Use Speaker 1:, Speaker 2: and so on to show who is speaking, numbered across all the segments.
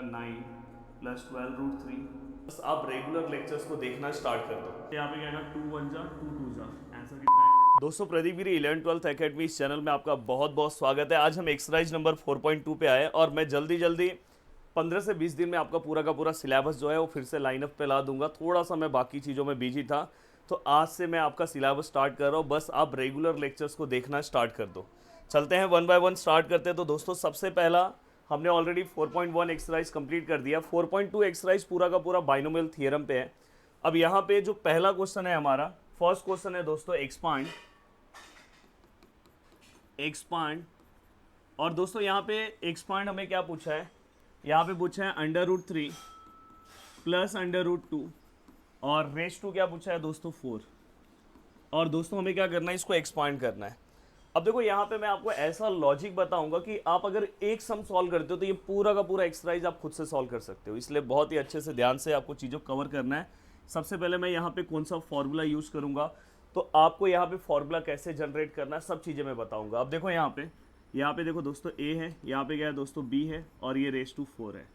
Speaker 1: 9 plus 12√3। बस आप regular lectures को देखना स्टार्ट कर दो। यहाँ पे क्या है 2 1 जा 2 2 जा, आंसर कितना है दोस्तों? प्रदीप गिरी 11th-12th एकेडमी इस चैनल में आपका बहुत बहुत स्वागत है। आज हम एक्सरसाइज नंबर 4.2 पे आए और मैं जल्दी जल्दी 15 से 20 दिन में आपका पूरा का पूरा सिलेबस जो है वो फिर से लाइनअप पे ला दूंगा। थोड़ा सा मैं बाकी चीज़ों में बिजी था, तो आज से मैं आपका सिलेबस स्टार्ट कर रहा हूँ। बस आप रेगुलर लेक्चर्स को देखना स्टार्ट कर दो। चलते हैं वन बाय वन स्टार्ट करते हैं। तो दोस्तों सबसे पहला हमने ऑलरेडी 4.1 एक्सरसाइज कंप्लीट कर दिया। 4.2 एक्सरसाइज पूरा का पूरा बाइनोमियल थियरम पे है। अब यहाँ पे जो पहला क्वेश्चन है हमारा, फर्स्ट क्वेश्चन है दोस्तों एक्सपांड। और दोस्तों यहाँ पे एक्सपांड हमें क्या पूछा है? यहाँ पे पूछा है √3 प्लस √2 और रेस टू क्या पूछा है दोस्तों 4। और दोस्तों हमें क्या करना है, इसको एक्सपांड करना है। अब देखो यहाँ पे मैं आपको ऐसा लॉजिक बताऊंगा कि आप अगर एक सम सॉल्व करते हो तो ये पूरा का पूरा एक्सरसाइज आप खुद से सॉल्व कर सकते हो। इसलिए बहुत ही अच्छे से ध्यान से आपको चीज़ों को कवर करना है। सबसे पहले मैं यहाँ पे कौन सा फॉर्मूला यूज़ करूँगा, तो आपको यहाँ पे फॉर्मूला कैसे जनरेट करना है, सब चीज़ें मैं बताऊँगा। अब देखो यहाँ पे देखो दोस्तों ए है, यहाँ पे क्या है दोस्तों बी है और ये रेस टू 4 है।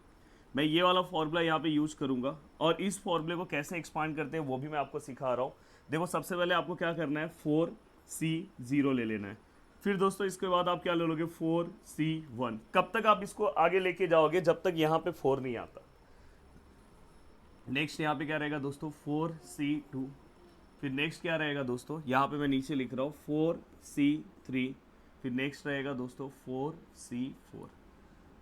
Speaker 1: मैं ये वाला फॉर्मूला यहाँ पे यूज़ करूँगा और इस फॉर्मूले को कैसे एक्सपांड करते हैं वो भी मैं आपको सिखा रहा हूँ। देखो सबसे पहले आपको क्या करना है, 4C0 ले लेना है। फिर दोस्तों इसके बाद आप क्या ले लोगे, 4C1। कब तक आप इसको आगे लेके जाओगे? जब तक यहाँ पे 4 नहीं आता। नेक्स्ट यहाँ पे क्या रहेगा दोस्तों, 4C2। फिर नेक्स्ट क्या रहेगा दोस्तों, यहाँ पे मैं नीचे लिख रहा हूँ 4C3। फिर नेक्स्ट रहेगा दोस्तों 4C4।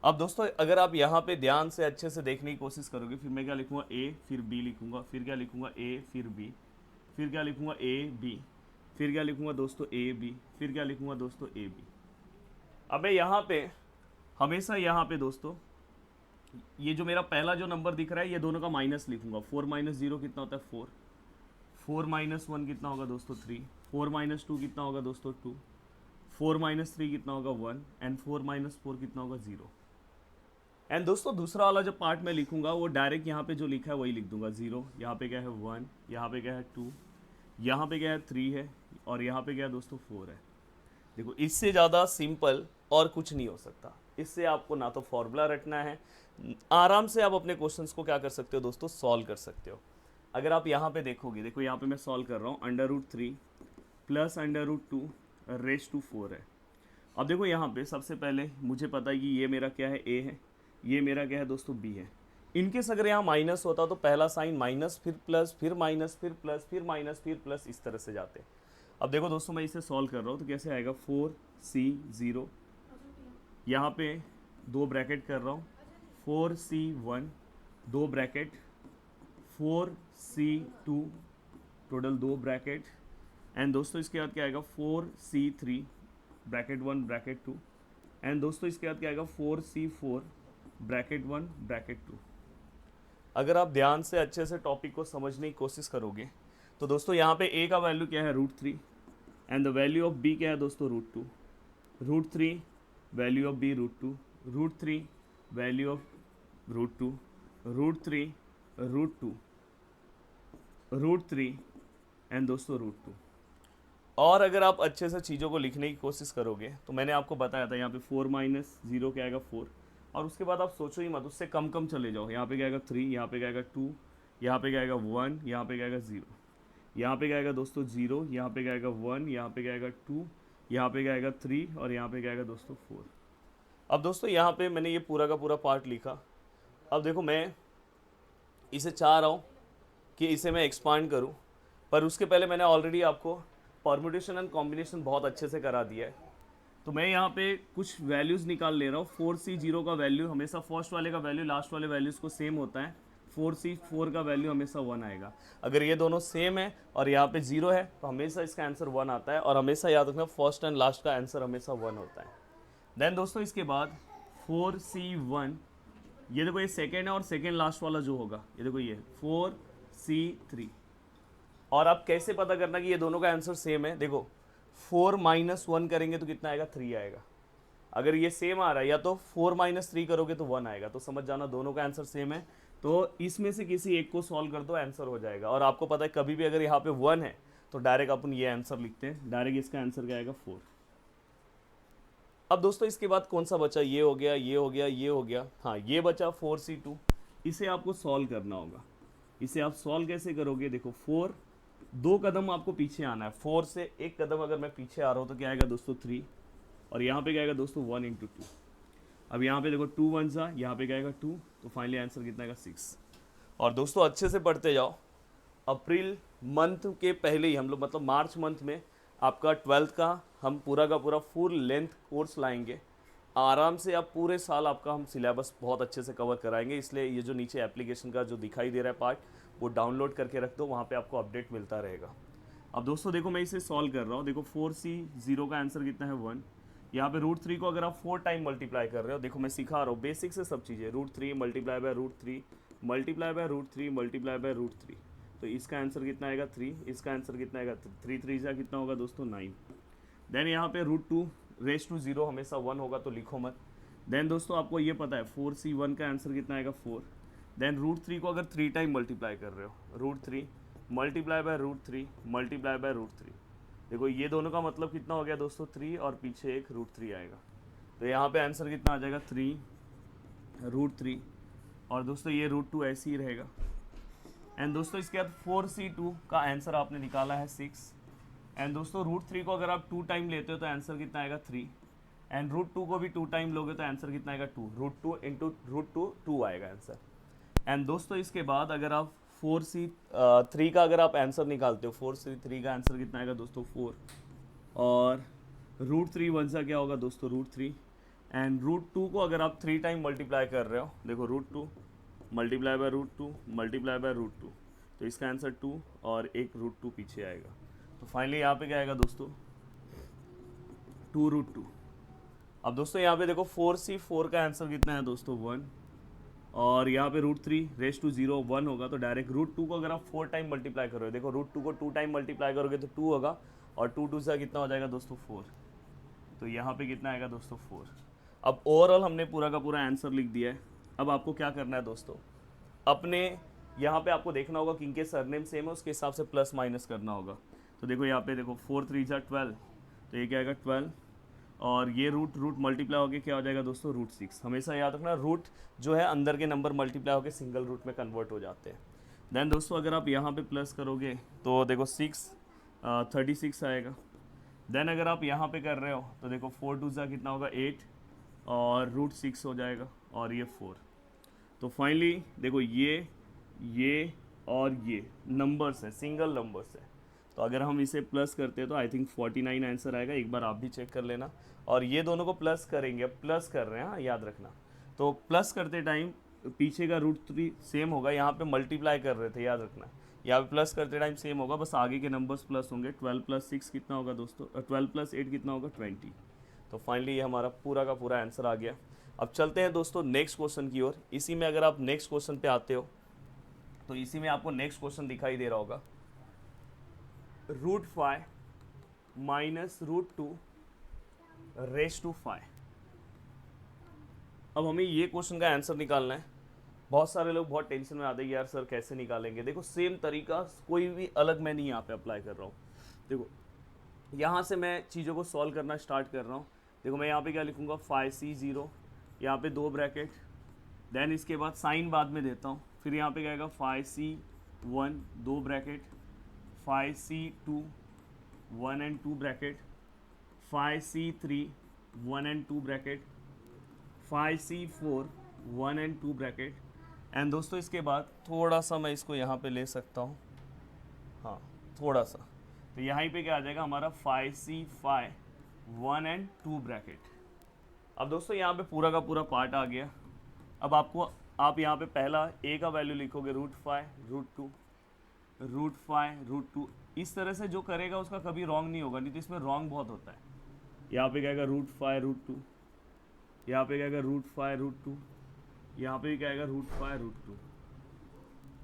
Speaker 1: अब दोस्तों अगर आप यहाँ पे ध्यान से अच्छे से देखने की कोशिश करोगे, फिर मैं क्या लिखूंगा, ए फिर बी लिखूंगा, फिर क्या लिखूंगा, ए फिर बी, फिर क्या लिखूंगा, ए बी, फिर क्या लिखूंगा दोस्तों, ए बी, फिर क्या लिखूंगा दोस्तों, ए बी। अब मैं यहाँ पे हमेशा यहाँ पे दोस्तों ये जो मेरा पहला जो नंबर दिख रहा है ये दोनों का माइनस लिखूंगा। 4 माइनस 0 कितना होता है, 4। 4 माइनस 1 कितना होगा दोस्तों, 3। 4 माइनस 2 कितना होगा दोस्तों, 2। 4 माइनस 3 कितना होगा, 1। एंड 4 माइनस 4 कितना होगा, 0। एंड दोस्तों दूसरा वाला जो पार्ट मैं लिखूंगा वो डायरेक्ट यहाँ पे जो लिखा है वही लिख दूंगा। 0, यहाँ पे क्या है 1, यहाँ पे क्या है 2, यहाँ पे क्या है 3 है और यहाँ पे क्या है दोस्तों 4 है। देखो इससे ज़्यादा सिंपल और कुछ नहीं हो सकता। इससे आपको ना तो फॉर्मूला रटना है, आराम से आप अपने क्वेश्चंस को क्या कर सकते हो दोस्तों, सॉल्व कर सकते हो। अगर आप यहाँ पे देखोगे, देखो यहाँ पे मैं सॉल्व कर रहा हूँ, √3 प्लस √2 रेस टू 4 है। अब देखो यहाँ पे सबसे पहले मुझे पता है कि ये मेरा क्या है, ए है, ये मेरा क्या है दोस्तों, बी है। इनकेस अगर यहाँ माइनस होता तो पहला साइन माइनस, फिर प्लस, फिर माइनस, फिर प्लस, फिर माइनस, फिर प्लस, इस तरह से जाते। अब देखो दोस्तों मैं इसे सॉल्व कर रहा हूँ तो कैसे आएगा, 4C0, यहाँ पे 2 ब्रैकेट कर रहा हूँ, 4C1 2 bracket, 4C2 total 2 bracket. And दोस्तों इसके बाद क्या आएगा, 4C3 ब्रैकेट 1 ब्रैकेट 2। एंड दोस्तों इसके बाद क्या आएगा, 4C4 ब्रैकेट 1 ब्रैकेट 2। अगर आप ध्यान से अच्छे से टॉपिक को समझने की कोशिश करोगे तो दोस्तों यहाँ पे a का वैल्यू क्या है, √3 and the value of b क्या है दोस्तों, √2। √3 value of b √2, √3 value of √2, √3 √2, √3 and दोस्तों √2। और अगर आप अच्छे से चीज़ों को लिखने की कोशिश करोगे तो मैंने आपको बताया था यहाँ पे 4 माइनस 0 क्या आएगा, 4। और उसके बाद आप सोचो ही मत, उससे कम कम चले जाओ। यहाँ पे क्या आएगा 3, यहाँ पे क्या आएगा 2, यहाँ पे क्या आएगा 1, यहाँ पे क्या आएगा 0, यहाँ पे क्या आएगा दोस्तों 0, यहाँ पे क्या आएगा 1, यहाँ पे क्या आएगा 2, यहाँ पे क्या आएगा 3 और यहाँ पे क्या आएगा दोस्तों 4। अब दोस्तों यहाँ पे मैंने ये पूरा का पूरा पार्ट लिखा। अब देखो मैं इसे चाह रहा हूँ कि इसे मैं एक्सपांड करूँ, पर उसके पहले मैंने ऑलरेडी आपको परम्यूटेशन एंड कॉम्बिनेशन बहुत अच्छे से करा दिया है। तो मैं यहाँ पे कुछ वैल्यूज़ निकाल ले रहा हूँ। 4C0 का वैल्यू हमेशा फर्स्ट वाले का वैल्यू लास्ट वाले वैल्यूज़ को सेम होता है। 4C4 का वैल्यू हमेशा 1 आएगा। अगर ये दोनों सेम है और यहाँ पे 0 है तो हमेशा इसका आंसर 1 आता है। और हमेशा याद रखना फर्स्ट एंड लास्ट का आंसर हमेशा 1 होता है। देन दोस्तों इसके बाद 4C1, ये देखो ये सेकेंड है और सेकेंड लास्ट वाला जो होगा ये देखो ये 4C3। और आप कैसे पता करना कि ये दोनों का आंसर सेम है, देखो 4 माइनस 1 करेंगे तो कितना आएगा, 3 आएगा। अगर ये सेम आ रहा है या तो 4 माइनस 3 करोगे तो 1 आएगा। तो समझ जाना दोनों का आंसर सेम है। तो इसमें से किसी एक को सॉल्व कर दो, आंसर हो जाएगा। और आपको पता है कभी भी अगर यहाँ पे 1 है तो डायरेक्ट अपन ये आंसर लिखते हैं, डायरेक्ट इसका आंसर क्या आएगा, 4। अब दोस्तों इसके बाद कौन सा बचा, ये हो गया, ये हो गया, ये हो गया, हाँ ये बचा 4C2। इसे आपको सॉल्व करना होगा। इसे आप सॉल्व कैसे करोगे, देखो 4, 2 कदम आपको पीछे आना है। 4 से 1 कदम अगर मैं पीछे आ रहा हूँ तो क्या आएगा दोस्तों 3, और यहाँ पे क्या आएगा दोस्तों 1 इंटू 2। अब यहाँ पे देखो 2 1 सा, यहाँ पे क्या आएगा 2, तो फाइनली आंसर कितना आएगा 6। और दोस्तों अच्छे से पढ़ते जाओ, अप्रैल मंथ के पहले ही हम लोग मतलब मार्च मंथ में आपका 12th का हम पूरा का पूरा फुल लेंथ कोर्स लाएंगे। आराम से आप पूरे साल आपका हम सिलेबस बहुत अच्छे से कवर कराएंगे। इसलिए ये जो नीचे एप्लीकेशन का जो दिखाई दे रहा है पार्ट, वो डाउनलोड करके रख दो, वहाँ पे आपको अपडेट मिलता रहेगा। अब दोस्तों देखो मैं इसे सॉल्व कर रहा हूँ। देखो 4C0 का आंसर कितना है 1। यहाँ पे √3 को अगर आप 4 टाइम मल्टीप्लाई कर रहे हो, देखो मैं सिखा रहा हूँ बेसिक से सब चीज़ें, √3 multiply by √3 multiply by √3 multiply by √3, तो इसका आंसर कितना आएगा 3, इसका आंसर कितना आएगा 3, 3 जा कितना होगा दोस्तों 9। देन यहाँ पे √2 हमेशा 1 होगा तो लिखो मत। देन दोस्तों आपको ये पता है 4C1 का आंसर कितना आएगा 4। देन √3 को अगर 3 टाइम मल्टीप्लाई कर रहे हो, √3 मल्टीप्लाई बाय √3 मल्टीप्लाई बाय √3, देखो ये दोनों का मतलब कितना हो गया दोस्तों 3, और पीछे एक √3 आएगा, तो यहाँ पे आंसर कितना आ जाएगा 3 √3, और दोस्तों ये √2 ऐसे ही रहेगा। एंड दोस्तों इसके बाद 4C2 का आंसर आपने निकाला है 6। एंड दोस्तों √3 को अगर आप 2 टाइम लेते हो तो आंसर कितना आएगा 3, एंड √2 को भी 2 टाइम लोगे तो आंसर कितना आएगा 2, √2 इंटू √2 2 आएगा आंसर। एंड दोस्तों इसके बाद अगर आप 4C3 का अगर आप आंसर निकालते हो, 4C3 का आंसर कितना आएगा दोस्तों 4, और √3 1 सा क्या होगा दोस्तों √3, एंड √2 को अगर आप 3 टाइम मल्टीप्लाई कर रहे हो, देखो √2 मल्टीप्लाई बाय √2 मल्टीप्लाई बाय √2, तो इसका आंसर 2 और एक √2 पीछे आएगा, तो फाइनली यहाँ पे क्या आएगा दोस्तों 2 √2। अब दोस्तों यहाँ पे देखो 4C4 का आंसर कितना है दोस्तों 1, और यहाँ पे √3 1 होगा, तो डायरेक्ट √2 को अगर आप 4 टाइम मल्टीप्लाई करोगे, देखो √2 को 2 टाइम मल्टीप्लाई करोगे तो 2 होगा, और 2 2 से कितना हो जाएगा दोस्तों 4, तो यहाँ पे कितना आएगा दोस्तों 4। अब ओवरऑल हमने पूरा का पूरा आंसर लिख दिया है। अब आपको क्या करना है दोस्तों, अपने यहाँ पे आपको देखना होगा कि इनके सरनेम सेम है, उसके हिसाब से प्लस माइनस करना होगा। तो देखो यहाँ पे देखो 4 3 जा 12, तो ये क्या आएगा 12, और ये रूट मल्टीप्लाई होकर क्या हो जाएगा दोस्तों √6। हमेशा याद रखना रूट जो है अंदर के नंबर मल्टीप्लाई होकर सिंगल रूट में कन्वर्ट हो जाते हैं। देन दोस्तों अगर आप यहाँ पे प्लस करोगे तो देखो 36 आएगा। देन अगर आप यहाँ पे कर रहे हो तो देखो 4 2 जा कितना होगा 8, और √6 हो जाएगा, और ये 4। तो फाइनली देखो ये और ये नंबर्स है, सिंगल नंबर्स है, तो अगर हम इसे प्लस करते हैं तो आई थिंक 49 आंसर आएगा। एक बार आप भी चेक कर लेना। और ये दोनों को प्लस करेंगे, प्लस कर रहे हैं हाँ, याद रखना। तो प्लस करते टाइम पीछे का √3 सेम होगा, यहाँ पे मल्टीप्लाई कर रहे थे याद रखना, यहाँ पे प्लस करते टाइम सेम होगा, बस आगे के नंबर्स प्लस होंगे। 12 + 6 कितना होगा दोस्तों, 12 + 8 कितना होगा 20। तो फाइनली ये हमारा पूरा का पूरा आंसर आ गया। अब चलते हैं दोस्तों नेक्स्ट क्वेश्चन की ओर। इसी में अगर आप नेक्स्ट क्वेश्चन पे आते हो तो इसी में आपको नेक्स्ट क्वेश्चन दिखाई दे रहा होगा, √5 - √2 रेज़ टू 5। अब हमें ये क्वेश्चन का आंसर निकालना है। बहुत सारे लोग बहुत टेंशन में आते हैं यार सर कैसे निकालेंगे। देखो सेम तरीका, कोई भी अलग मैं नहीं यहाँ पे अप्लाई कर रहा हूँ। देखो यहाँ से मैं चीज़ों को सॉल्व करना स्टार्ट कर रहा हूँ। देखो मैं यहाँ पे क्या लिखूँगा 5C0, यहाँ पे 2 ब्रैकेट, देन इसके बाद साइन बाद में देता हूँ, फिर यहाँ पे क्या आएगा 5C1 2 bracket, 5C2 1 and 2 bracket, 5C3 1 and 2 bracket, 5C4 1 and 2 bracket. And दोस्तों इसके बाद थोड़ा सा मैं इसको यहाँ पे ले सकता हूँ, हाँ थोड़ा सा, तो यहाँ पे क्या आ जाएगा हमारा 5C5 1 and 2 ब्रैकेट। अब दोस्तों यहाँ पे पूरा का पूरा पार्ट आ गया। अब आप यहाँ पे पहला a का वैल्यू लिखोगे √5 √2 इस तरह से जो करेगा उसका कभी रॉन्ग नहीं होगा, नहीं तो इसमें रॉन्ग बहुत होता है। यहाँ पे क्या आएगा √5 √2, यहाँ पे क्या आएगा √5 √2, यहाँ पे क्या आएगा √5 √2।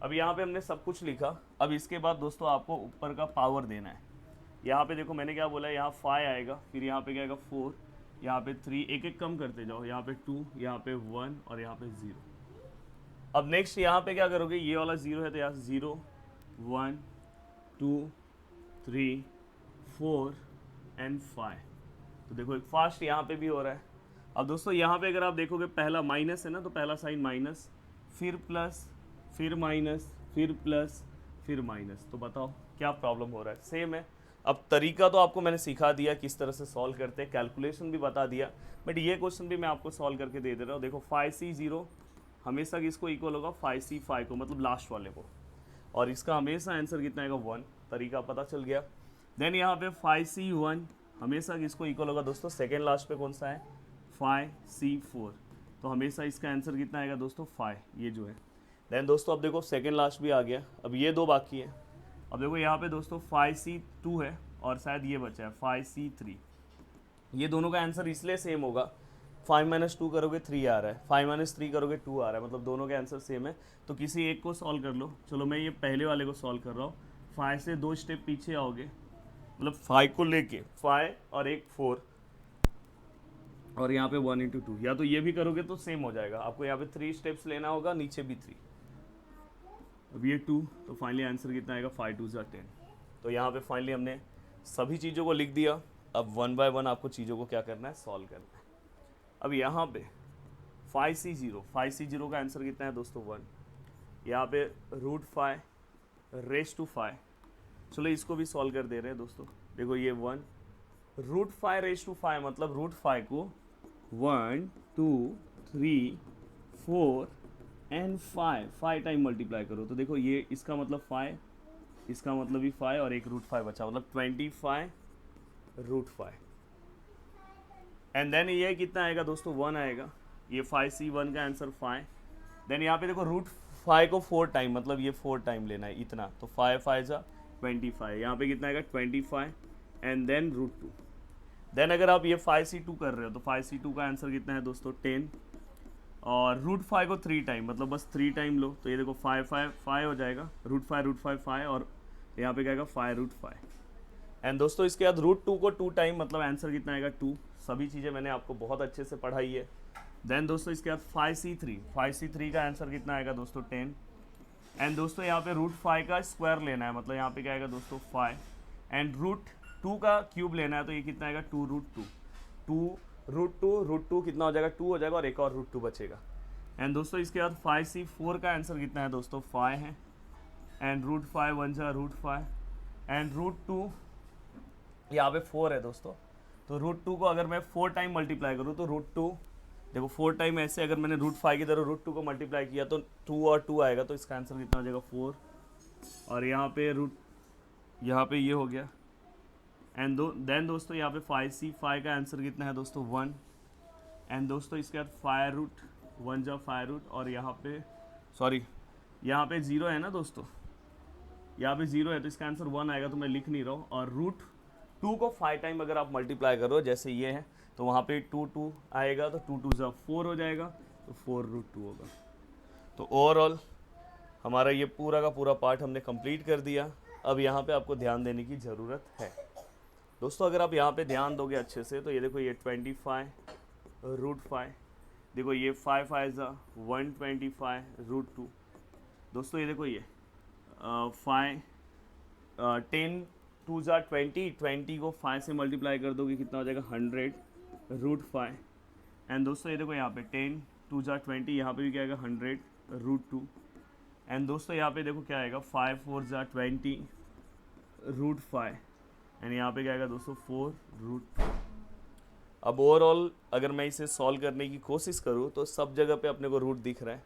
Speaker 1: अब यहाँ पे हमने सब कुछ लिखा। अब इसके बाद दोस्तों आपको ऊपर का पावर देना है। यहाँ पे देखो मैंने क्या बोला, यहाँ 5 आएगा, फिर यहाँ पे क्या आएगा 4, यहाँ पे 3, एक एक कम करते जाओ, यहाँ पे 2, यहाँ पे 1 और यहाँ पे 0। अब नेक्स्ट यहाँ पे क्या करोगे, ये वाला 0 है तो यहाँ 0 1 2 3 4 एंड 5, तो देखो एक फास्ट यहाँ पे भी हो रहा है। अब दोस्तों यहाँ पे अगर आप देखोगे पहला माइनस है ना, तो पहला साइन माइनस, फिर प्लस, फिर माइनस, फिर प्लस, फिर माइनस। तो बताओ क्या प्रॉब्लम हो रहा है? सेम है। अब तरीका तो आपको मैंने सिखा दिया किस तरह से सॉल्व करते हैं, कैलकुलेशन भी बता दिया, बट ये क्वेश्चन भी मैं आपको सॉल्व करके दे दे रहा हूँ। देखो 5C0 हमेशा किसको इक्वल होगा? 5C5 को, मतलब लास्ट वाले को, और इसका हमेशा आंसर कितना आएगा? 1। तरीका पता चल गया। देन यहाँ पे 5C1 हमेशा किसको इक्वल होगा दोस्तों? सेकेंड लास्ट पे कौन सा है? 5C4। तो हमेशा इसका आंसर कितना आएगा दोस्तों? 5, ये जो है। देन दोस्तों अब देखो सेकेंड लास्ट भी आ गया, अब ये दो बाकी है। अब देखो यहाँ पे दोस्तों 5C2 है और शायद ये बचा है 5C3। ये दोनों का आंसर इसलिए सेम होगा, 5 - 2 करोगे 3 आ रहा है, 5 - 3 करोगे 2 आ रहा है, मतलब दोनों के आंसर सेम है। तो किसी एक को सॉल्व कर लो। चलो मैं ये पहले वाले को सॉल्व कर रहा हूँ। 5 से 2 स्टेप पीछे आओगे, मतलब 5 को लेके 5 और एक 4, और यहाँ पे 1 × 2, या तो ये भी करोगे तो सेम हो जाएगा। आपको यहाँ पे 3 स्टेप्स लेना होगा, नीचे भी 3। अब ये 2, तो फाइनली आंसर कितना आएगा? 5 × 2 = 10। तो यहाँ पे फाइनली हमने सभी चीज़ों को लिख दिया। अब 1 बाय 1 आपको चीज़ों को क्या करना है? सॉल्व करना है। अब यहाँ पे 5C0 का आंसर कितना है दोस्तों? 1। यहाँ पे √5 चलो इसको भी सॉल्व कर दे रहे हैं दोस्तों। देखो ये 1, √5 मतलब √5 को 1 2 3 4 एंड 5 टाइम मल्टीप्लाई करो। तो देखो ये इसका मतलब 5, इसका मतलब भी 5, और एक √5 बचा, मतलब 25 √5। एंड देन ये कितना आएगा दोस्तों? 1 आएगा। ये 5C1 का आंसर 5। देन यहाँ पे देखो √5 को 4 टाइम, मतलब ये 4 टाइम लेना है इतना, तो 5 5 = 25। यहाँ पे कितना आएगा? 25 एंड देन √2। देन अगर आप ये 5C2 कर रहे हो तो 5C2 का आंसर कितना है दोस्तों? 10, और √5 को 3 टाइम, मतलब बस 3 टाइम लो, तो ये देखो 5 5 5 हो जाएगा, √5 5, और यहाँ पे क्या आएगा? 5 √5। एंड दोस्तों इसके बाद √2 को 2 टाइम, मतलब आंसर कितना आएगा? 2। सभी चीज़ें मैंने आपको बहुत अच्छे से पढ़ाई है। देन दोस्तों इसके बाद 5C3 का आंसर कितना आएगा दोस्तों? 10। एंड दोस्तों यहाँ पे √5 का स्क्वायर लेना है, मतलब यहाँ पे क्या आएगा दोस्तों? 5। एंड √2 का क्यूब लेना है, तो ये कितना आएगा? 2 √2 कितना हो जाएगा? 2 हो जाएगा, और एक और √2 बचेगा। एंड दोस्तों इसके बाद 5C4 का आंसर कितना है दोस्तों? 5 है। एंड √5 1 × √5, एंड √2 यहाँ पे 4 है दोस्तों। तो √2 को अगर मैं 4 टाइम मल्टीप्लाई करूँ तो √2, देखो 4 टाइम ऐसे, अगर मैंने √5 की तरह √2 को मल्टीप्लाई किया तो 2 और 2 आएगा, तो इसका आंसर कितना हो जाएगा? 4। और यहाँ पे ये हो गया। एंड देन दोस्तों यहाँ पे 5C5 का आंसर कितना है दोस्तों? 1। एंड दोस्तों इसके बाद 5 √ 5 √ और यहाँ पे सॉरी, यहाँ पे 0 है ना दोस्तों, यहाँ पे 0 है, तो इसका आंसर 1 आएगा, तो मैं लिख नहीं रहा हूँ। और √2 को 5 टाइम अगर आप मल्टीप्लाई करो, जैसे ये है, तो वहाँ पे 2 आएगा, तो 2 2 = 4 हो जाएगा, तो 4 √2 होगा। तो ओवरऑल हमारा ये पूरा का पूरा पार्ट हमने कंप्लीट कर दिया। अब यहाँ पे आपको ध्यान देने की ज़रूरत है दोस्तों। अगर आप यहाँ पे ध्यान दोगे अच्छे से, तो ये देखो ये 25 √5, देखो ये 5 5 = 125 √2। दोस्तों ये देखो ये 10 2 = 20 को 5 से मल्टीप्लाई कर दोगे, कितना हो जाएगा? 100 √5। एंड दोस्तों ये देखो यहाँ पे 10 2 = 20, यहाँ पे भी क्या आएगा? 100 √2। एंड दोस्तों यहाँ पे देखो क्या आएगा? 5 4 = 20 √5, एंड यहाँ पे क्या आएगा दोस्तों? 4 √2। अब ओवरऑल अगर मैं इसे सॉल्व करने की कोशिश करूँ तो सब जगह पे अपने को रूट दिख रहा है।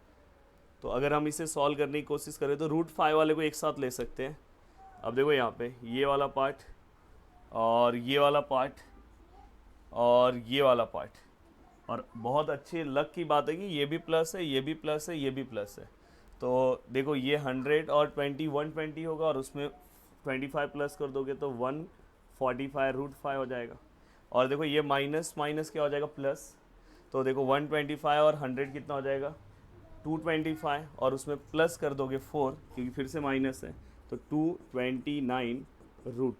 Speaker 1: तो अगर हम इसे सॉल्व करने की कोशिश करें तो √5 वाले को एक साथ ले सकते हैं। अब देखो यहाँ पे ये वाला पार्ट, और ये वाला पार्ट, और ये वाला पार्ट, और बहुत अच्छे लक की बात है कि ये भी प्लस है, ये भी प्लस है, ये भी प्लस है। तो देखो ये 100 और 20 120 होगा, और उसमें 25 प्लस कर दोगे तो 145 √5 हो जाएगा। और देखो ये माइनस माइनस क्या हो जाएगा? प्लस। तो देखो 125 और 100 कितना हो जाएगा? 225, और उसमें प्लस कर दोगे 4, क्योंकि फिर से माइनस है, तो 229 √2।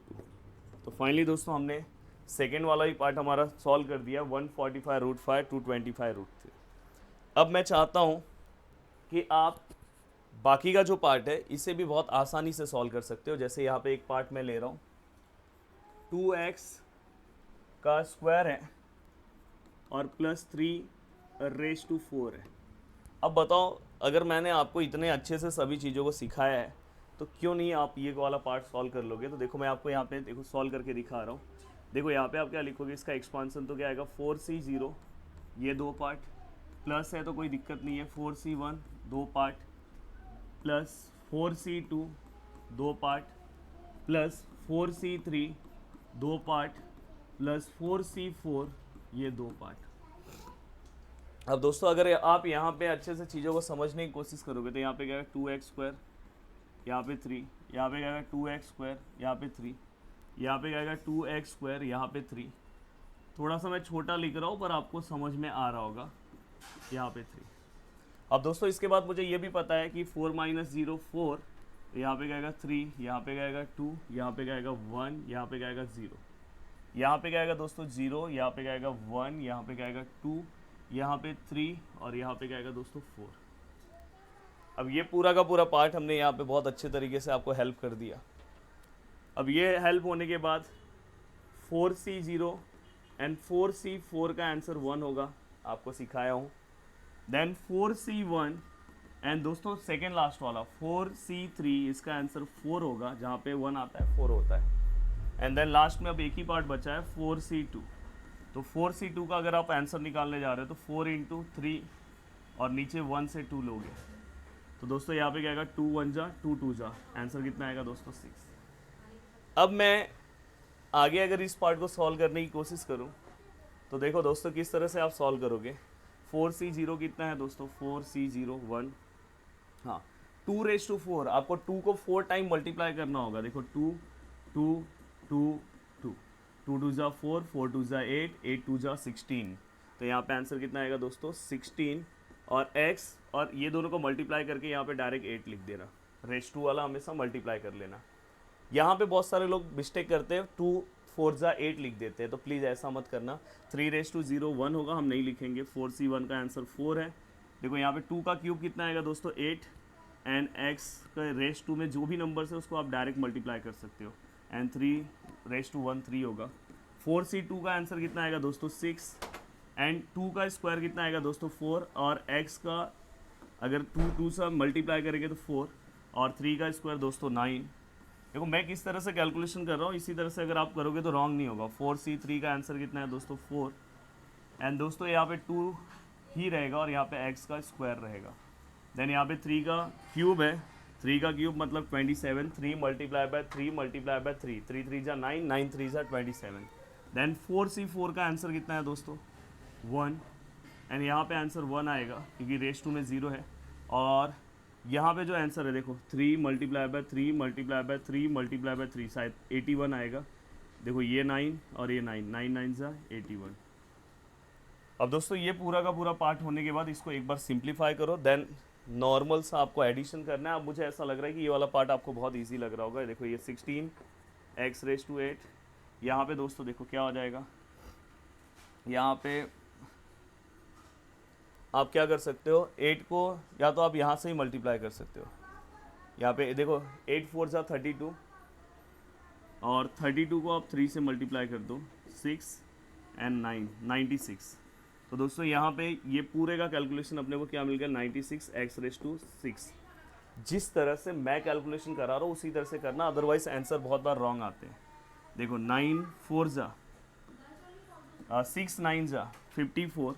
Speaker 1: तो फाइनली दोस्तों हमने सेकेंड वाला ही पार्ट हमारा सॉल्व कर दिया, 145 √5 225 √3। अब मैं चाहता हूँ कि आप बाकी का जो पार्ट है इसे भी बहुत आसानी से सॉल्व कर सकते हो। जैसे यहाँ पे एक पार्ट मैं ले रहा हूँ, 2x का स्क्वायर है और प्लस 3 रेज टू 4 है। अब बताओ, अगर मैंने आपको इतने अच्छे से सभी चीज़ों को सिखाया है तो क्यों नहीं आप ये वाला पार्ट सॉल्व कर लोगे। तो देखो मैं आपको यहाँ पे देखो सॉल्व करके दिखा रहा हूँ। देखो यहाँ पे आप क्या लिखोगे, इसका एक्सपांसन तो क्या आएगा 4c0, ये 2 पार्ट, प्लस है तो कोई दिक्कत नहीं है 4c1 2 part, plus 4c2 2 part, plus 4c3 2 part, plus 4c4 ये 2 पार्ट। अब दोस्तों अगर आप यहाँ पे अच्छे से चीज़ों को समझने की कोशिश करोगे तो यहाँ पे क्या है 2x स्क्वायर, यहाँ पे 3, यहाँ पे क्या है 2x स्क्वायर, यहाँ पे 3, यहाँ पे क्या है 2x स्क्वायर, यहाँ पे 3। थोड़ा सा मैं छोटा लिख रहा हूँ पर आपको समझ में आ रहा होगा, यहाँ पे 3। अब दोस्तों इसके बाद मुझे ये भी पता है कि 4 - 0 4, यहाँ पे क्या आएगा 3, यहाँ पे क्या आएगा 2, यहाँ पे क्या आएगा 1, यहाँ पे क्या आएगा 0, यहाँ पे क्या आएगा दोस्तों 0, यहाँ पे क्या आएगा 1, यहाँ पे क्या आएगा 2, यहाँ पे 3 और यहाँ पे क्या आएगा दोस्तों 4। अब ये पूरा का पूरा पार्ट हमने यहाँ पे बहुत अच्छे तरीके से आपको हेल्प कर दिया। अब ये हेल्प होने के बाद 4c0 एंड 4c4 का आंसर 1 होगा, आपको सिखाया हूँ। देन 4c1 एंड दोस्तों सेकेंड लास्ट वाला 4c3, इसका आंसर 4 होगा, जहाँ पे 1 आता है 4 होता है। एंड देन लास्ट में अब एक ही पार्ट बचा है 4c2। तो 4c2 का अगर आप आंसर निकालने जा रहे हो तो 4 × 3 और नीचे 1 से 2 लोगे तो दोस्तों यहाँ पे क्या आएगा 2 1 जा 2 2 जा, आंसर कितना आएगा दोस्तों 6। अब मैं आगे अगर इस पार्ट को सॉल्व करने की कोशिश करूँ तो देखो दोस्तों किस तरह से आप सॉल्व करोगे। 4c0 कितना है दोस्तों 4c0 1, हाँ 2⁴ आपको 2 को 4 टाइम मल्टीप्लाई करना होगा। देखो 2 2 2 2 2 2 जा 4, 4 2 जा 8, 8 2 जा 16। तो यहाँ पे आंसर कितना आएगा दोस्तों 16 और x और ये दोनों को मल्टीप्लाई करके यहाँ पे डायरेक्ट 8 लिख देना। रेस टू वाला हमेशा मल्टीप्लाई कर लेना। यहाँ पे बहुत सारे लोग मिस्टेक करते हैं 2 4 जा 8 लिख देते हैं, तो प्लीज़ ऐसा मत करना। 3⁻0 1 होगा, हम नहीं लिखेंगे। 4c1 का आंसर 4 है। देखो यहाँ पे 2 का क्यूब कितना आएगा दोस्तों 8 एंड x का रेस टू में जो भी नंबर है उसको आप डायरेक्ट मल्टीप्लाई कर सकते हो एंड 3⁻1 3 होगा। 4c2 का आंसर कितना आएगा दोस्तों 6 एंड 2 का स्क्वायर कितना आएगा दोस्तों 4 और x का अगर 2 से मल्टीप्लाई करेंगे तो 4 और 3 का स्क्वायर दोस्तों 9। देखो मैं किस तरह से कैलकुलेशन कर रहा हूँ, इसी तरह से अगर आप करोगे तो रॉन्ग नहीं होगा। 4c3 का आंसर कितना है दोस्तों 4 एंड दोस्तों यहाँ पे 2 ही रहेगा और यहाँ पे x का स्क्वायर रहेगा। देन यहाँ पे 3 का क्यूब है, 3 का क्यूब मतलब 27, 3 मल्टीप्लाई बाय 3 मल्टीप्लाई बाय 3, 3 3 जा 9, 9 3 जा 27। देन 4c4 का आंसर कितना है दोस्तों 1 एंड यहाँ पे आंसर 1 आएगा क्योंकि रेस टू में 0 है। और यहाँ पे जो आंसर है देखो 3 multiply by 3 multiply by 3 multiply by 3 शायद 81 आएगा। देखो ये 9 और ये 9, 9 9 जा 81। अब दोस्तों ये पूरा का पूरा पार्ट होने के बाद इसको एक बार सिंप्लीफाई करो, देन नॉर्मल सा आपको एडिशन करना है। अब मुझे ऐसा लग रहा है कि ये वाला पार्ट आपको बहुत ईजी लग रहा होगा। देखो ये 16 x⁻8, यहाँ पे दोस्तों देखो क्या हो जाएगा, यहाँ पे आप क्या कर सकते हो 8 को या तो आप यहाँ से ही मल्टीप्लाई कर सकते हो। यहाँ पे देखो 8 4 जा 32 और 32 को आप 3 से मल्टीप्लाई कर दो 6 एंड 9 96। तो दोस्तों यहाँ पे ये पूरे का कैलकुलेशन अपने को क्या मिल गया 96 x⁻6। जिस तरह से मैं कैलकुलेशन करा रहा हूँ उसी तरह से करना, अदरवाइज आंसर बहुत बार रॉन्ग आते हैं। देखो 9 4 जा 6 9 जा 54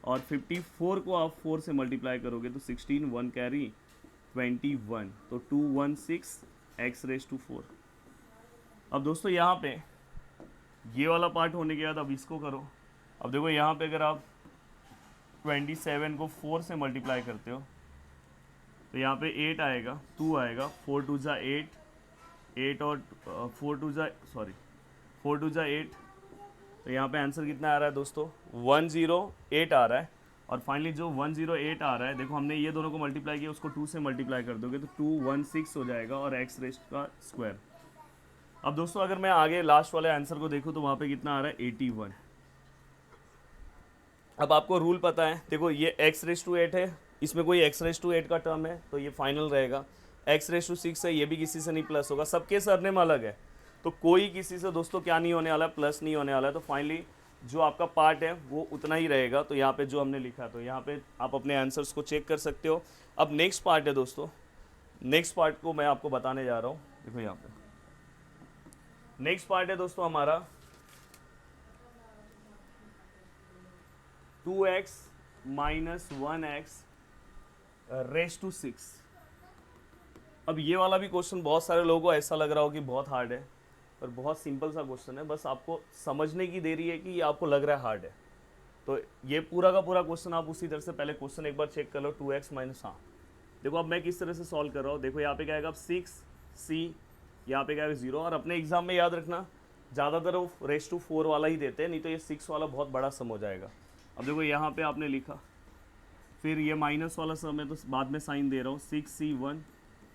Speaker 1: और 54 को आप 4 से मल्टीप्लाई करोगे तो 16 1 कैरी 21, तो 216 x⁻4। अब दोस्तों यहाँ पे ये वाला पार्ट होने के बाद अब इसको करो। अब देखो यहाँ पे अगर आप 27 को 4 से मल्टीप्लाई करते हो तो यहाँ पे 8 आएगा, 2 आएगा, 4 2 जा 8, 8 और 4 2 जा 8। तो यहाँ पे आंसर कितना आ रहा है दोस्तों 108 आ रहा है। और फाइनली जो 108 आ रहा है, देखो हमने ये दोनों को मल्टीप्लाई किया, उसको 2 से मल्टीप्लाई कर दोगे तो 216 हो जाएगा और x का स्क्वायर। अब दोस्तों अगर मैं आगे लास्ट वाले आंसर को देखूँ तो वहाँ पे कितना आ रहा है 81। अब आपको रूल पता है, देखो ये x⁻8 है, इसमें कोई x⁻8 का टर्म है तो ये फाइनल रहेगा। x⁻6 है, ये भी किसी से नहीं प्लस होगा, सबके सरनेम अलग है। तो कोई किसी से दोस्तों क्या नहीं होने वाला है, प्लस नहीं होने वाला है। तो फाइनली जो आपका पार्ट है वो उतना ही रहेगा। तो यहाँ पे जो हमने लिखा, तो यहाँ पे आप अपने आंसर्स को चेक कर सकते हो। अब नेक्स्ट पार्ट है दोस्तों, नेक्स्ट पार्ट को मैं आपको बताने जा रहा हूँ। देखो यहाँ पे नेक्स्ट पार्ट है दोस्तों हमारा 2x minus 1x raise to 6। अब ये वाला भी क्वेश्चन बहुत सारे लोगों को ऐसा लग रहा हो कि बहुत हार्ड है, पर बहुत सिंपल सा क्वेश्चन है। बस आपको समझने की देरी है कि ये आपको लग रहा है हार्ड है। तो ये पूरा का पूरा क्वेश्चन आप उसी तरह से पहले क्वेश्चन एक बार चेक कर लो। 2x माइनस, हाँ देखो अब मैं किस तरह से सॉल्व कर रहा हूँ। देखो यहाँ पे क्या आएगा, अब 6c, यहाँ पे क्या आएगा 0। और अपने एग्जाम में याद रखना ज़्यादातर वो रेस टू 4 वाला ही देते हैं, नहीं तो ये 6 वाला बहुत बड़ा सम हो जाएगा। अब देखो यहाँ पे आपने लिखा, फिर ये माइनस वाला सम है तो बाद में साइन दे रहा हूँ। 6c1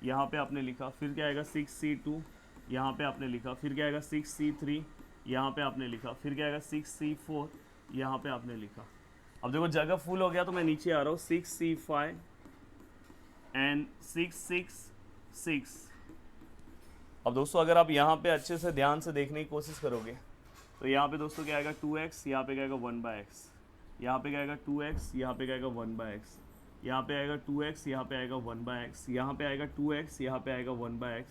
Speaker 1: यहाँ पे आपने लिखा, फिर क्या आएगा 6c2 यहाँ पे आपने लिखा, फिर क्या आएगा 6c3 यहाँ पे आपने लिखा, फिर क्या आएगा 6c4 यहाँ पे आपने लिखा। अब देखो जगह फुल हो गया तो मैं नीचे आ रहा हूँ 6c5 एंड 666। अब दोस्तों अगर आप यहाँ पे अच्छे से ध्यान से देखने की कोशिश करोगे तो यहाँ पे दोस्तों क्या आएगा 2x, यहाँ पे क्या आएगा 1/x, यहाँ पे क्या आएगा 2x, यहाँ पे क्या आएगा 1/x, यहाँ पे आएगा 2x, यहाँ पे आएगा 1/x, यहाँ पे आएगा 2x, यहाँ पे आएगा 1/x,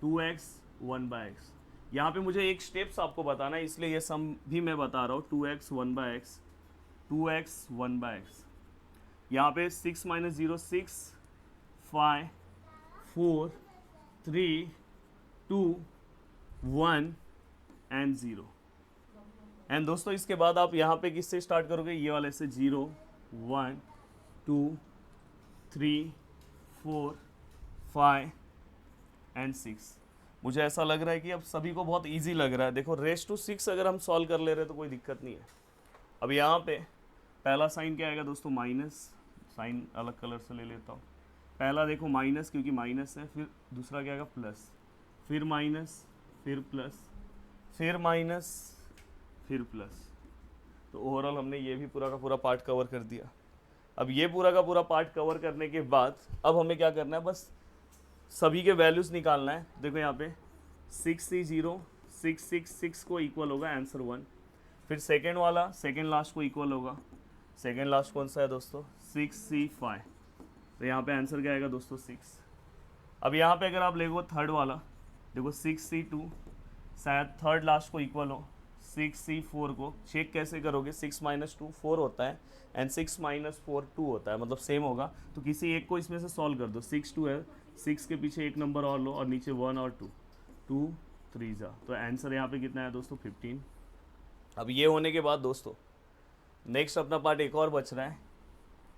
Speaker 1: 2x 1/x। यहाँ पे मुझे एक स्टेप्स आपको बताना है, इसलिए ये सम भी मैं बता रहा हूँ। 2x 1/x, 2x 1/x। यहाँ पे 6 माइनस 0 6, 5 4 3 2 1 एंड 0। एंड दोस्तों इसके बाद आप यहाँ पे किससे स्टार्ट करोगे, ये वाले से 0 1 2 3 4 5 एंड 6। मुझे ऐसा लग रहा है कि अब सभी को बहुत इजी लग रहा है। देखो रेस टू 6 अगर हम सॉल्व कर ले रहे हैं तो कोई दिक्कत नहीं है। अब यहाँ पे पहला साइन क्या आएगा दोस्तों, माइनस। साइन अलग कलर से ले लेता हूँ। पहला देखो माइनस, क्योंकि माइनस है। फिर दूसरा क्या आएगा प्लस, फिर माइनस, फिर प्लस, फिर माइनस, फिर प्लस। तो ओवरऑल हमने ये भी पूरा का पूरा पार्ट कवर कर दिया। अब ये पूरा का पूरा पार्ट कवर करने के बाद अब हमें क्या करना है, बस सभी के वैल्यूज़ निकालना है। देखो यहाँ पे 6c0 666 को इक्वल होगा आंसर 1। फिर सेकेंड वाला सेकेंड लास्ट को इक्वल होगा, सेकेंड लास्ट कौन सा है दोस्तों 6c5। तो यहाँ पे आंसर क्या आएगा दोस्तों 6। अब यहाँ पे अगर आप देखो थर्ड वाला, देखो 6c2 शायद थर्ड लास्ट को इक्वल हो 6c4 को। चेक कैसे करोगे, 6 माइनस 2 4 होता है एंड 6 माइनस 4 2 होता है, मतलब सेम होगा। तो किसी एक को इसमें से सॉल्व कर दो। 6 2 है, 6 के पीछे एक नंबर और लो और नीचे 1 और 2, 2 3 जा। तो आंसर यहाँ पे कितना है दोस्तों 15। अब ये होने के बाद दोस्तों नेक्स्ट अपना पार्ट एक और बच रहा है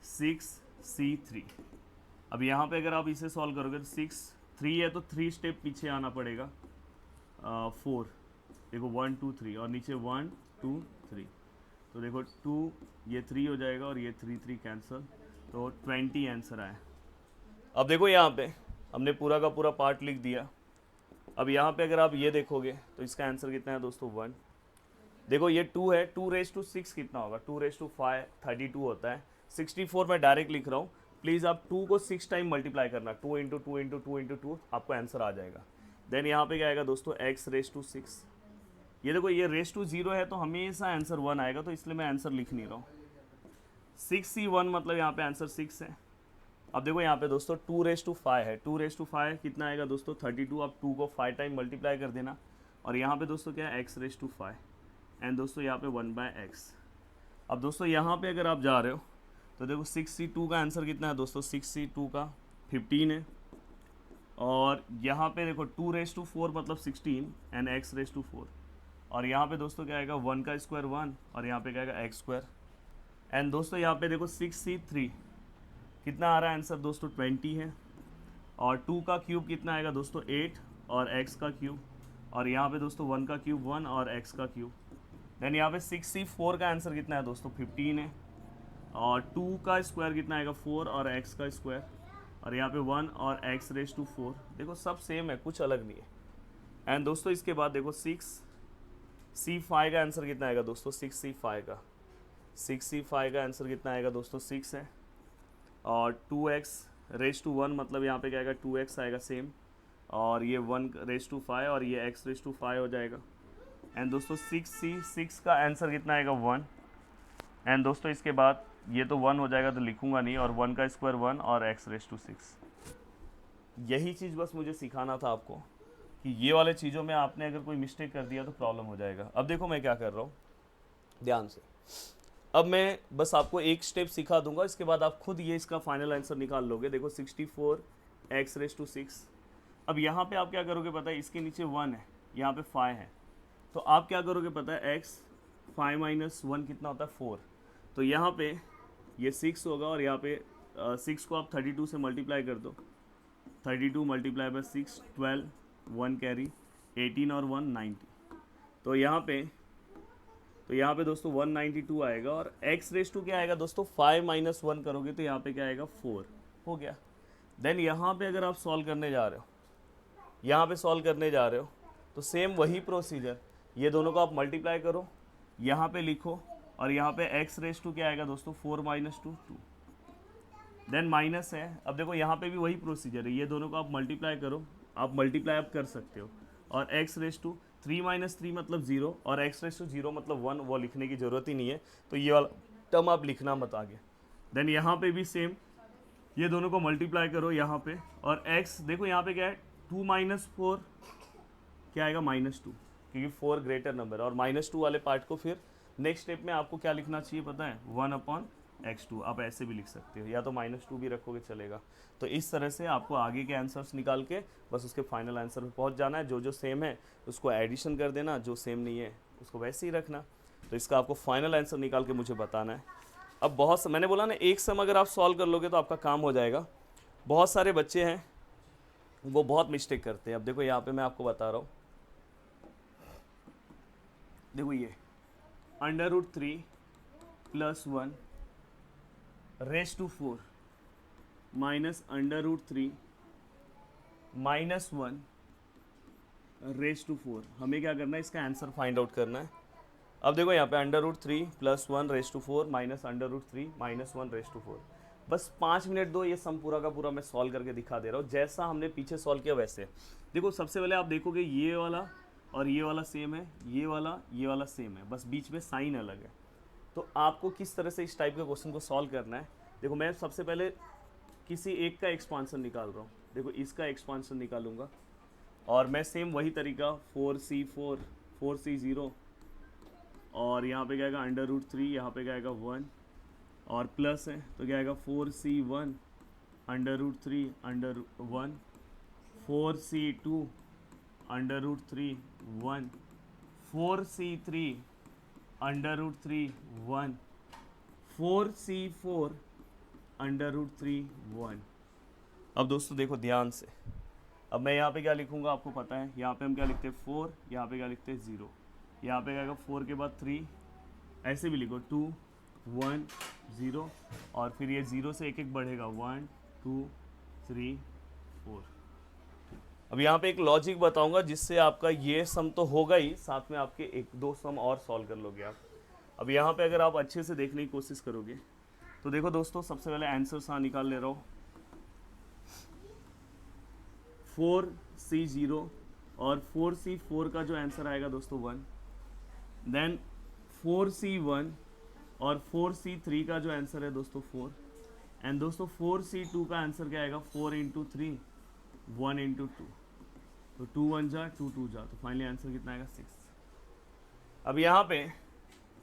Speaker 1: 6c3। अब यहाँ पे अगर आप इसे सॉल्व करोगे तो 6 3 है तो 3 स्टेप पीछे आना पड़ेगा। 4 देखो 1 2 3 और नीचे 1 2 3। तो देखो 2 ये 3 हो जाएगा और ये 3 3 कैंसिल, तो 20 आंसर आया। अब देखो यहाँ पे हमने पूरा का पूरा पार्ट लिख दिया। अब यहाँ पे अगर आप ये देखोगे तो इसका आंसर कितना है दोस्तों 1। देखो ये 2 है, 2 रेस टू 6 कितना होगा, 2 रेस टू 5 32 होता है। 64 मैं डायरेक्ट लिख रहा हूँ, प्लीज़ आप 2 को 6 टाइम मल्टीप्लाई करना, 2 इंटू 2 इंटू 2 इंटू 2 आपको आंसर आ जाएगा। देन यहाँ पे क्या आएगा दोस्तों x रेस टू 6। ये देखो ये रेस टू 0 है तो हमेशा आंसर 1 आएगा, तो इसलिए मैं आंसर लिख नहीं रहा हूँ। 6c1 मतलब यहाँ पे आंसर 6 है। अब देखो यहाँ पे दोस्तों 2 रेस टू 5 है, 2 रेस टू 5 कितना आएगा दोस्तों 32। अब 2 को 5 टाइम मल्टीप्लाई कर देना और यहाँ पे दोस्तों क्या है x रेस टू 5 एंड दोस्तों यहाँ पे 1/x। अब दोस्तों यहाँ पे अगर आप जा रहे हो तो देखो 6c2 का आंसर कितना है दोस्तों, 6c2 का 15 है। और यहाँ पे देखो 2 रेस टू 4 मतलब 16 एंड x रेस टू 4। और यहाँ पे दोस्तों क्या आएगा 1 का स्क्वायर 1 और यहाँ पे क्या आएगा x स्क्वायर। एंड दोस्तों यहाँ पे देखो 6c3 कितना आ रहा है आंसर दोस्तों 20 है। और 2 का क्यूब कितना आएगा दोस्तों 8 और x का क्यूब। और यहाँ पे दोस्तों 1 का क्यूब 1 और x का क्यूब। देन यहाँ पे 6c4 का आंसर कितना है दोस्तों 15 है। और 2 का स्क्वायर कितना आएगा 4 और x का स्क्वायर। और यहाँ पे 1 और x रेस टू 4। देखो सब सेम है, कुछ अलग नहीं है। एंड दोस्तों इसके बाद देखो 6c5 का आंसर कितना आएगा दोस्तों 6c5 का आंसर कितना आएगा दोस्तों 6 है। और 2x रेस टू 1 मतलब यहाँ पे क्या आएगा 2x आएगा सेम। और ये 1/5 और ये x/5 हो जाएगा। एंड दोस्तों 6 का आंसर कितना आएगा 1। एंड दोस्तों इसके बाद ये तो 1 हो जाएगा तो लिखूंगा नहीं, और 1 का स्क्वायर 1 और x/6। यही चीज़ बस मुझे सिखाना था आपको कि ये वाले चीज़ों में आपने अगर कोई मिस्टेक कर दिया तो प्रॉब्लम हो जाएगा। अब देखो मैं क्या कर रहा हूँ, ध्यान से। अब मैं बस आपको एक स्टेप सिखा दूंगा, इसके बाद आप खुद ये इसका फाइनल आंसर निकाल लोगे। देखो 64x/6। अब यहाँ पे आप क्या करोगे पता है, इसके नीचे 1 है, यहाँ पे 5 है, तो आप क्या करोगे पता है, x 5 - 1 कितना होता है 4। तो यहाँ पे ये 6 होगा और यहाँ पे 6 को आप 32 से मल्टीप्लाई कर दो। 32 × 6 12, 1 कैरी 18 और 1 90। तो यहाँ पे दोस्तों 192 आएगा। और x/2 क्या आएगा दोस्तों, 5 - 1 करोगे तो यहाँ पे क्या आएगा 4 हो गया। देन यहाँ पे अगर आप सॉल्व करने जा रहे हो, तो सेम वही प्रोसीजर, ये दोनों को आप मल्टीप्लाई करो, यहाँ पे लिखो, और यहाँ पे x/2 क्या आएगा दोस्तों 4 - 2 2। देन माइनस है, अब देखो यहाँ पे भी वही प्रोसीजर है, ये दोनों को आप मल्टीप्लाई करो, आप मल्टीप्लाई आप कर सकते हो। और x/3 3 - 3 मतलब 0, और x/0 मतलब 1, वो लिखने की ज़रूरत ही नहीं है, तो ये वाला टर्म आप लिखना मत आगे। देन यहाँ पे भी सेम, ये दोनों को मल्टीप्लाई करो यहाँ पे, और x देखो यहाँ पे क्या है 2 - 4 क्या आएगा -2, क्योंकि 4 ग्रेटर नंबर है। और -2 वाले पार्ट को फिर नेक्स्ट स्टेप में आपको क्या लिखना चाहिए पता है, 1/x2। आप ऐसे भी लिख सकते हो, या तो -2 भी रखोगे चलेगा। तो इस तरह से आपको आगे के आंसर्स निकाल के बस उसके फाइनल आंसर पे पहुंच जाना है। जो सेम है उसको एडिशन कर देना, जो सेम नहीं है उसको वैसे ही रखना। तो इसका आपको फाइनल आंसर निकाल के मुझे बताना है। अब मैंने बोला ना, एक सम अगर आप सॉल्व कर लोगे तो आपका काम हो जाएगा। बहुत सारे बच्चे हैं वो बहुत मिस्टेक करते हैं। अब देखो यहाँ पे मैं आपको बता रहा हूँ, देखो ये √3 + 1 raised to 4 minus √3 - 1 raised to 4। हमें क्या करना है, इसका आंसर फाइंड आउट करना है। अब देखो यहाँ पे √3 + 1 raised to 4 minus √3 - 1 raised to 4। बस 5 मिनट दो, ये सम पूरा का पूरा मैं सॉल्व करके दिखा दे रहा हूँ, जैसा हमने पीछे सॉल्व किया वैसे। देखो सबसे पहले आप देखोगे ये वाला और ये वाला सेम है, ये वाला सेम है, बस बीच में साइन अलग है। तो आपको किस तरह से इस टाइप के क्वेश्चन को सॉल्व करना है, देखो मैं सबसे पहले किसी एक का एक्सपांसन निकाल रहा हूँ। देखो इसका एक्सपांसन निकालूंगा, और मैं सेम वही तरीका 4c4 4c0, और यहाँ पे क्या आएगा √3, यहाँ पे क्या आएगा 1, और प्लस है तो क्या आएगा 4c1 √3 √1, 4c2 √3 1, 4c3 √3 1, 4c4 √3 1। अब दोस्तों देखो ध्यान से, अब मैं यहाँ पे क्या लिखूँगा आपको पता है, यहाँ पे हम क्या लिखते हैं 4, यहाँ पे क्या लिखते हैं 0, यहाँ पे क्या आएगा 4 के बाद 3, ऐसे भी लिखो 2 1 0, और फिर ये 0 से एक एक बढ़ेगा 1 2 3 4। अब यहाँ पे एक लॉजिक बताऊंगा जिससे आपका ये सम तो होगा ही, साथ में आपके 1-2 सम और सॉल्व कर लोगे आप। अब यहाँ पे अगर आप अच्छे से देखने की कोशिश करोगे तो देखो दोस्तों, सबसे पहले आंसर हाँ निकाल ले रहा हूँ 4c0, और 4c4 का जो आंसर आएगा दोस्तों 1, देन 4c1 और 4c3 का जो आंसर है दोस्तों 4, एंड दोस्तों 4c2 का आंसर क्या आएगा 4 × 3 1 × 2, तो 2 1 जा 2 2 जा, तो फाइनली आंसर कितना आएगा 6। अब यहाँ पे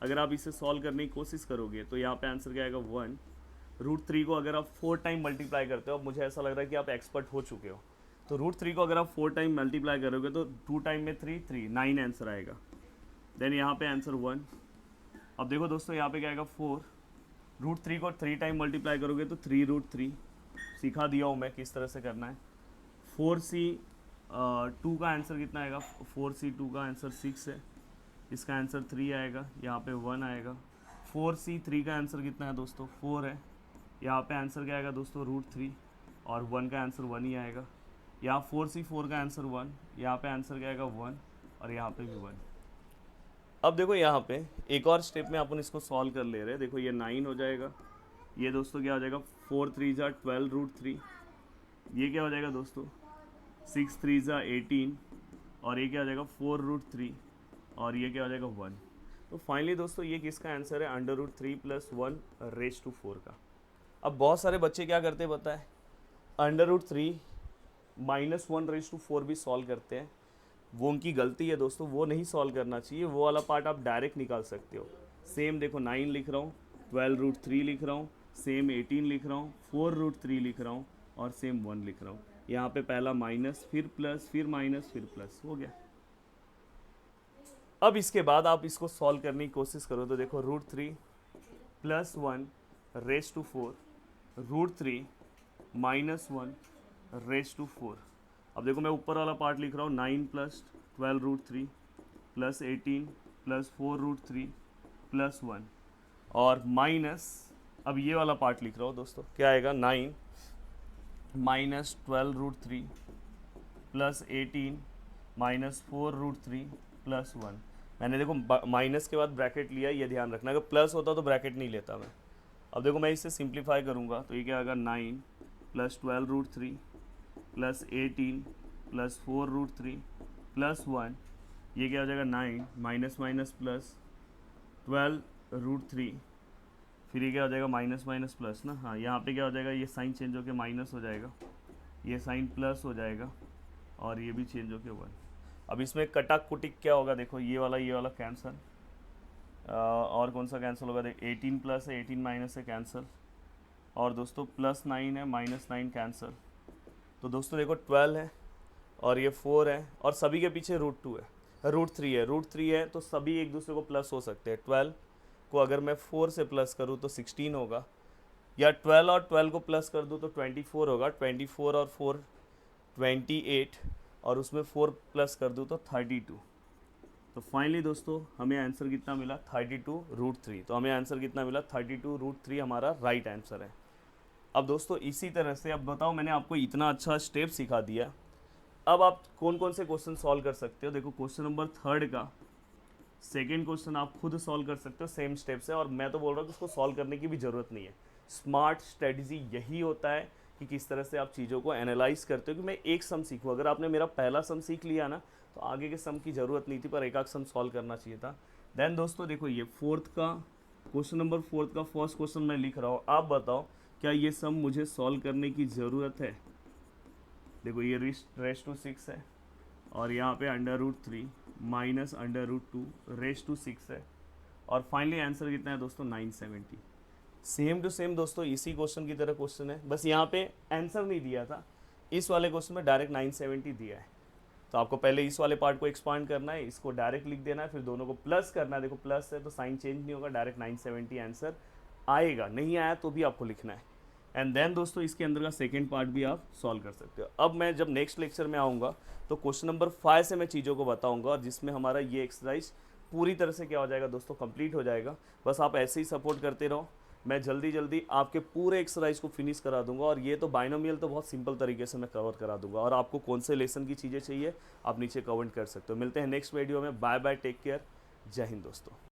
Speaker 1: अगर आप इसे सॉल्व करने की कोशिश करोगे तो यहाँ पे आंसर क्या आएगा 1। √3 को अगर आप 4 टाइम मल्टीप्लाई करते हो, अब मुझे ऐसा लग रहा है कि आप एक्सपर्ट हो चुके हो, तो √3 को अगर आप 4 टाइम मल्टीप्लाई करोगे तो 2 टाइम में 3 9 आंसर आएगा। देन यहाँ पे आंसर 1। अब देखो दोस्तों यहाँ पे क्या आएगा 4, √3 को 3 टाइम मल्टीप्लाई करोगे तो 3 √3, सिखा दिया हूँ मैं किस तरह से करना है। 4c2 का आंसर कितना आएगा, 4c2 का आंसर 6 है, इसका आंसर 3 आएगा, यहाँ पे 1 आएगा। 4c3 का आंसर कितना है दोस्तों 4 है, यहाँ पे आंसर क्या आएगा दोस्तों √3, और 1 का आंसर 1 ही आएगा। यहाँ 4c4 का आंसर 1, यहाँ पे आंसर क्या आएगा 1, और यहाँ पे भी 1। अब देखो यहाँ पे एक और स्टेप में अपन इसको सॉल्व कर ले रहे हैं। देखो ये 9 हो जाएगा, ये दोस्तों क्या हो जाएगा 4 3 जा 12 √3, ये क्या हो जाएगा दोस्तों 6 3 ज़ा 18 और ये क्या हो जाएगा 4√3 और ये क्या हो जाएगा 1। तो फाइनली दोस्तों ये किसका आंसर है, √3 + 1 रेज़ टू 4 का। अब बहुत सारे बच्चे क्या करते हैं पता है, √3 - 1 रेज़ टू 4 भी सॉल्व करते हैं। वो उनकी गलती है दोस्तों, वो नहीं सॉल्व करना चाहिए, वो वाला पार्ट आप डायरेक्ट निकाल सकते हो। सेम देखो 9 लिख रहा हूँ, 12√3 लिख रहा हूँ, सेम 18 लिख रहा हूँ, 4√3 लिख रहा हूँ और सेम 1 लिख रहा हूँ। यहाँ पे पहला माइनस, फिर प्लस, फिर माइनस, फिर प्लस, हो गया। अब इसके बाद आप इसको सॉल्व करने की कोशिश करो तो देखो √3 + 1 रेज़ टू 4, √3 - 1 रेज़ टू 4। अब देखो मैं ऊपर वाला पार्ट लिख रहा हूँ, 9 + 12√3 + 18 + 4√3 + 1 और माइनस, अब ये वाला पार्ट लिख रहा हूँ दोस्तों, क्या आएगा 9 - 12√3 + 18 - 4√3 + 1। मैंने देखो माइनस के बाद ब्रैकेट लिया, ये ध्यान रखना, अगर प्लस होता तो ब्रैकेट नहीं लेता मैं। अब देखो मैं इसे सिंप्लीफाई करूँगा तो ये क्या आएगा 9 + 12√3 + 18 + 4√3 + 1। ये क्या हो जाएगा 9 माइनस माइनस प्लस 12√3, फिर ये क्या हो जाएगा माइनस माइनस प्लस ना, हाँ यहाँ पे क्या हो जाएगा, ये साइन चेंज होकर माइनस हो जाएगा, ये साइन प्लस हो जाएगा और ये भी चेंज होकर 1। अब इसमें कटाक कुटिक क्या होगा, देखो ये वाला कैंसिल, और कौन सा कैंसिल होगा, देख 18 प्लस है, 18 माइनस है कैंसिल, और दोस्तों +9 है, -9 कैंसिल। तो दोस्तों देखो 12 है और ये 4 है और सभी के पीछे √2 है, √3 है, √3 है तो सभी एक दूसरे को प्लस हो सकते हैं। 12 को अगर मैं 4 से प्लस करूँ तो 16 होगा, या 12 और 12 को प्लस कर दूँ तो 24 होगा, 24 और 4 28 और उसमें 4 प्लस कर दूँ तो 32। तो फाइनली दोस्तों हमें आंसर कितना मिला, 32√3। तो हमें आंसर कितना मिला, 32√3 हमारा राइट आंसर है। अब दोस्तों इसी तरह से, अब बताओ मैंने आपको इतना अच्छा स्टेप सिखा दिया, अब आप कौन कौन से क्वेश्चन सॉल्व कर सकते हो। देखो क्वेश्चन नंबर 3 का सेकेंड क्वेश्चन आप खुद सॉल्व कर सकते हो सेम स्टेप से, और मैं तो बोल रहा हूँ कि उसको सॉल्व करने की भी ज़रूरत नहीं है। स्मार्ट स्ट्रेटजी यही होता है कि किस तरह से आप चीज़ों को एनालाइज करते हो कि मैं एक सम सीखूँ। अगर आपने मेरा पहला सम सीख लिया ना तो आगे के सम की ज़रूरत नहीं थी, पर एक आध सम सॉल्व करना चाहिए था। देन दोस्तों देखो ये क्वेश्चन नंबर 4 का फर्स्ट क्वेश्चन मैं लिख रहा हूँ, आप बताओ क्या ये सम मुझे सॉल्व करने की ज़रूरत है। देखो ये रेज़ टू 6 है और यहाँ पे √3 - √2 रेज़ टू 6 है और फाइनली आंसर कितना है दोस्तों 970। सेम टू सेम दोस्तों इसी क्वेश्चन की तरह क्वेश्चन है, बस यहाँ पे आंसर नहीं दिया था, इस वाले क्वेश्चन में डायरेक्ट 970 दिया है। तो आपको पहले इस वाले पार्ट को एक्सपांड करना है, इसको डायरेक्ट लिख देना है, फिर दोनों को प्लस करना है। देखो प्लस है तो साइन चेंज नहीं होगा, डायरेक्ट 970 आंसर आएगा, नहीं आया तो भी आपको लिखना है। एंड देन दोस्तों इसके अंदर का सेकेंड पार्ट भी आप सॉल्व कर सकते हो। अब मैं जब नेक्स्ट लेक्चर में आऊँगा तो क्वेश्चन नंबर 5 से मैं चीज़ों को बताऊँगा, और जिसमें हमारा ये एक्सरसाइज पूरी तरह से क्या हो जाएगा दोस्तों, कंप्लीट हो जाएगा। बस आप ऐसे ही सपोर्ट करते रहो, मैं जल्दी जल्दी आपके पूरे एक्सरसाइज को फिनिश करा दूंगा। और ये तो बाइनोमियल तो बहुत सिंपल तरीके से मैं कवर करा दूंगा, और आपको कौन से लेसन की चीज़ें चाहिए आप नीचे कमेंट कर सकते हो। मिलते हैं नेक्स्ट वीडियो में, बाय बाय, टेक केयर, जय हिंद दोस्तों।